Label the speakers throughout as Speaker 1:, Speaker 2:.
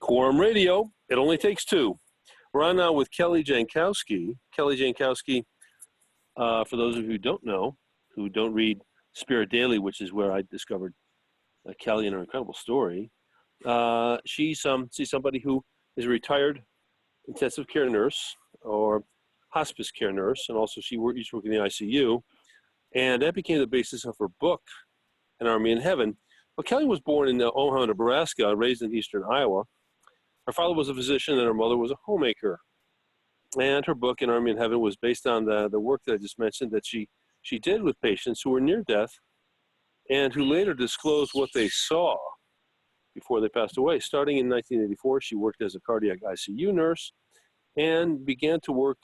Speaker 1: Quorum Radio, it only takes two. We're on now with Kelly Jankowski. Kelly Jankowski, for those of you who don't know, who don't read Spirit Daily, which is where I discovered Kelly and her incredible story, she's somebody who is a retired intensive care nurse or hospice care nurse, and also she used to work in the ICU, and that became the basis of her book, An Army in Heaven. Well, Kelly was born in Omaha, Nebraska, raised in eastern Iowa. Her father was a physician and her mother was a homemaker. And her book, An Army in Heaven, was based on the work that I just mentioned that she did with patients who were near death and who later disclosed what they saw before they passed away. Starting in 1984, she worked as a cardiac ICU nurse and began to work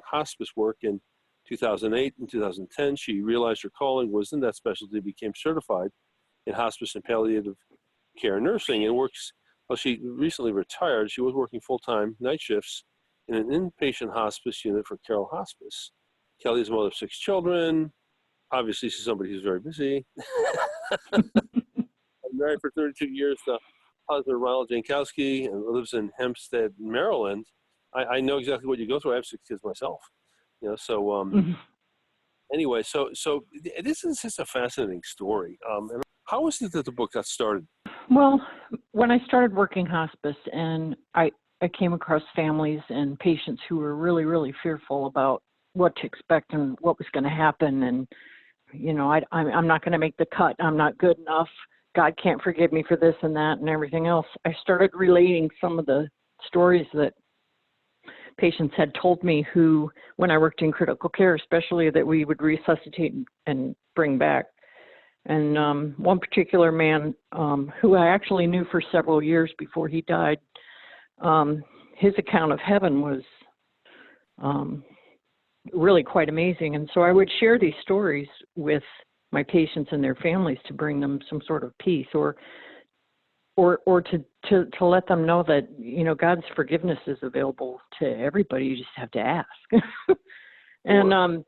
Speaker 1: hospice work in 2008 and 2010. She realized her calling was in that specialty, became certified in hospice and palliative care nursing, and works. Well, she recently retired. She was working full-time night shifts in an inpatient hospice unit for Carroll Hospice. Kelly is a mother of 6 children. Obviously, she's somebody who's very busy. I'm married for 32 years to husband Ronald Jankowski and lives in Hempstead, Maryland. I know exactly what you go through. I have 6 kids myself. Anyway, so this is just a fascinating story. And how is it that the book got started?
Speaker 2: Well, when I started working hospice, and I came across families and patients who were really, really fearful about what to expect and what was going to happen. And, I'm not going to make the cut. I'm not good enough. God can't forgive me for this and that and everything else. I started relating some of the stories that patients had told me who, when I worked in critical care, especially that we would resuscitate and bring back. And one particular man who I actually knew for several years before he died, his account of heaven was really quite amazing. And so I would share these stories with my patients and their families to bring them some sort of peace or to let them know that, God's forgiveness is available to everybody. You just have to ask. And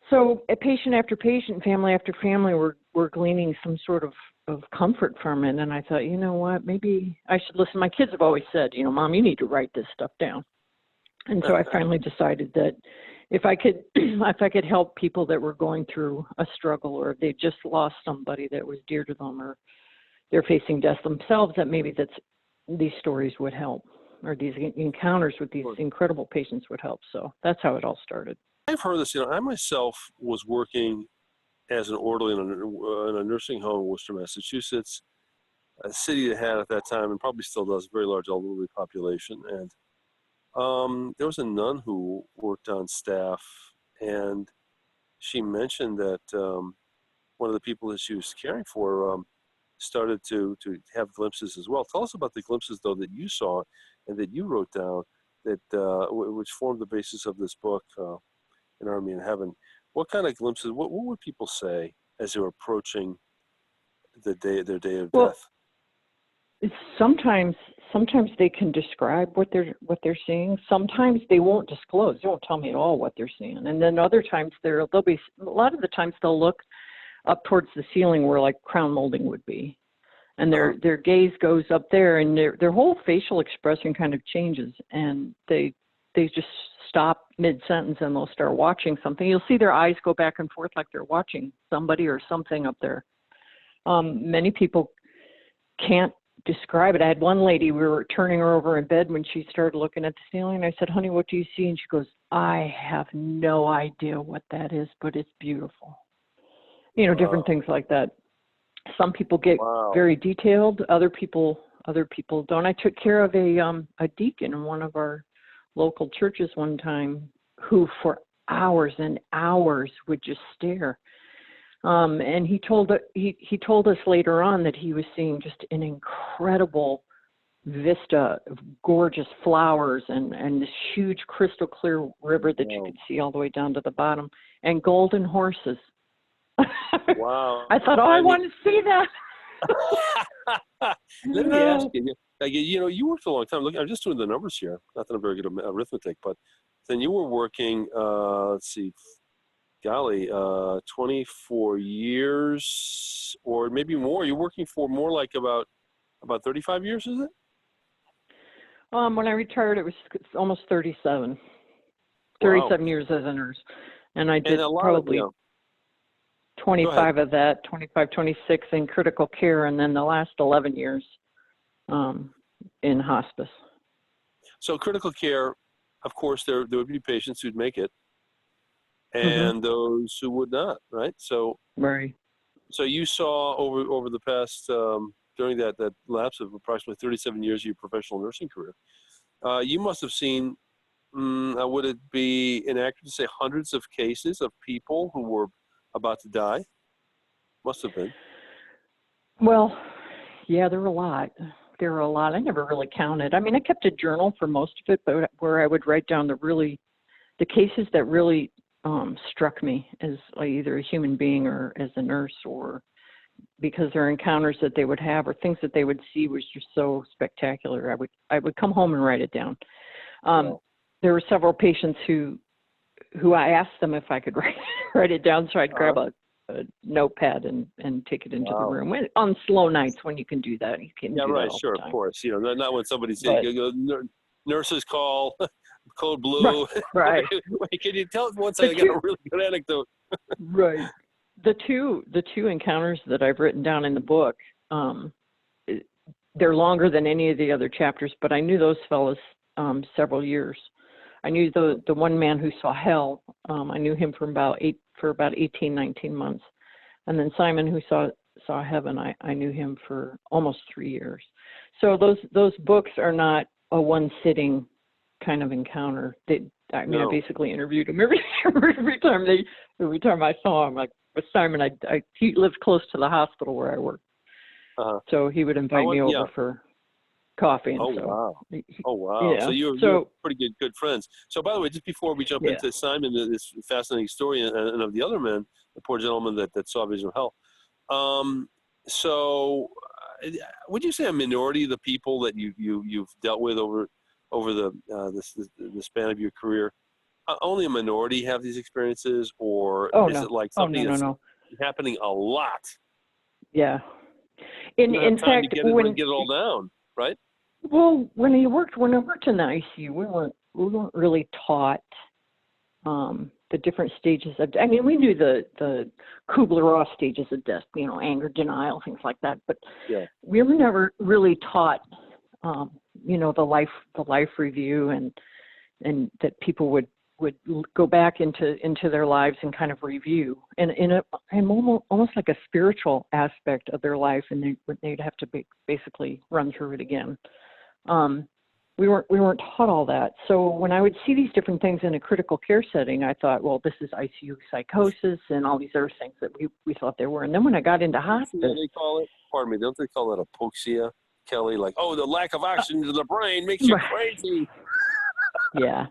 Speaker 2: so patient after patient, family after family, were gleaning some sort of comfort from it. And I thought, you know what, maybe I should listen. My kids have always said, Mom, you need to write this stuff down. And so I finally decided that if I could help people that were going through a struggle, or they just lost somebody that was dear to them, or they're facing death themselves, that maybe these stories would help, or these encounters with these incredible patients would help. So that's how it all started.
Speaker 1: I've heard this. I myself was working as an orderly in a nursing home in Worcester, Massachusetts, a city that had at that time, and probably still does, a very large elderly population. And there was a nun who worked on staff, and she mentioned that one of the people that she was caring for started to have glimpses as well. Tell us about the glimpses, though, that you saw and that you wrote down, that which formed the basis of this book, An Army in Heaven. What kind of glimpses? What would people say as they were approaching their day of death?
Speaker 2: Sometimes they can describe what they're seeing. Sometimes they won't disclose. They won't tell me at all what they're seeing. And then other times they'll be, a lot of the times they'll look up towards the ceiling where like crown molding would be, and their gaze goes up there, and their whole facial expression kind of changes, and they just stop mid-sentence and they'll start watching something. You'll see their eyes go back and forth like they're watching somebody or something up there. Many people can't describe it. I had one lady, we were turning her over in bed when she started looking at the ceiling. I said, honey, what do you see? And she goes, I have no idea what that is, but it's beautiful. Different things like that. Some people get very detailed. Other people don't. I took care of a deacon in one of our local churches one time who for hours and hours would just stare. And he told us later on that he was seeing just an incredible vista of gorgeous flowers and this huge crystal clear river that you could see all the way down to the bottom, and golden horses.
Speaker 1: Wow.
Speaker 2: I thought, I want to see that.
Speaker 1: Let me ask you, you worked a long time. Look, I'm just doing the numbers here. Not that I'm very good at arithmetic, but then you were working, 24 years or maybe more. You're working for more like about 35 years, is it?
Speaker 2: When I retired, it was almost 37.
Speaker 1: Wow.
Speaker 2: 37 years as a nurse. And I did
Speaker 1: And a lot
Speaker 2: probably
Speaker 1: of,
Speaker 2: 25 of that, 25, 26 in critical care, and then the last 11 years in hospice.
Speaker 1: So critical care, of course, there would be patients who'd make it, and those who would not, right? So,
Speaker 2: Right.
Speaker 1: so you saw over the past during that lapse of approximately 37 years of your professional nursing career, you must have seen. Would it be inaccurate to say hundreds of cases of people who were about to die? Must have been.
Speaker 2: Well, yeah, there were a lot. There were a lot. I never really counted. I mean, I kept a journal for most of it, but where I would write down the cases that really struck me as either a human being or as a nurse, or because their encounters that they would have or things that they would see was just so spectacular. I would come home and write it down.
Speaker 1: Wow.
Speaker 2: There were several patients who I asked them if I could write it down, so I'd grab a notepad and take it into the room. On slow nights when you can do that. You can do
Speaker 1: right,
Speaker 2: that all
Speaker 1: sure,
Speaker 2: the time.
Speaker 1: of course. You know, not when somebody's saying, nurses call, code blue.
Speaker 2: Right.
Speaker 1: Wait, can you tell us one second? I got a really good anecdote.
Speaker 2: Right. The two encounters that I've written down in the book, they're longer than any of the other chapters, but I knew those fellows several years. I knew the one man who saw hell. I knew him for about 18, 19 months. And then Simon, who saw heaven, I knew him for almost 3 years. So those books are not a one sitting kind of encounter. I basically interviewed him every time I saw him. Like with Simon, he lived close to the hospital where I worked. So he would invite me over for coffee. And
Speaker 1: wow.
Speaker 2: Yeah.
Speaker 1: So you're pretty good friends. So by the way, just before we jump into Simon, this fascinating story and of the other man, the poor gentleman that saw vision of hell. So would you say a minority of the people that you've dealt with over the span of your career, only a minority have these experiences, or is it like something that's happening a lot?
Speaker 2: Yeah. In fact,
Speaker 1: get it all down, right?
Speaker 2: Well, when I worked in the ICU, we weren't really taught the different stages of. I mean, we knew the Kubler-Ross stages of death, anger, denial, things like that. But we were never really taught, the life review and that people would go back into their lives and kind of review and almost like a spiritual aspect of their life, and they'd have to basically run through it again. We weren't taught all that. So when I would see these different things in a critical care setting, I thought, well, this is ICU psychosis and all these other things that we thought there were. And then when I got into hospice,
Speaker 1: they call it. Pardon me, don't they call it apoxia, Kelly? Like, the lack of oxygen to the brain makes you crazy.
Speaker 2: Yeah.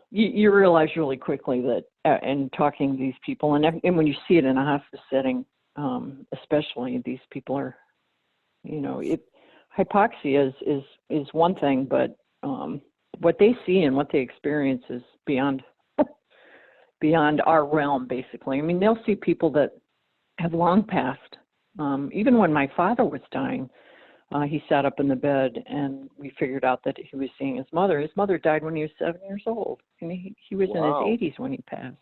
Speaker 2: You realize really quickly that in talking to these people, and when you see it in a hospice setting, especially, these people are, hypoxia is one thing, but what they see and what they experience is beyond our realm, basically. I mean, they'll see people that have long passed. Even when my father was dying, he sat up in the bed and we figured out that he was seeing his mother. His mother died when he was 7 years old, and he was in his 80s when he passed.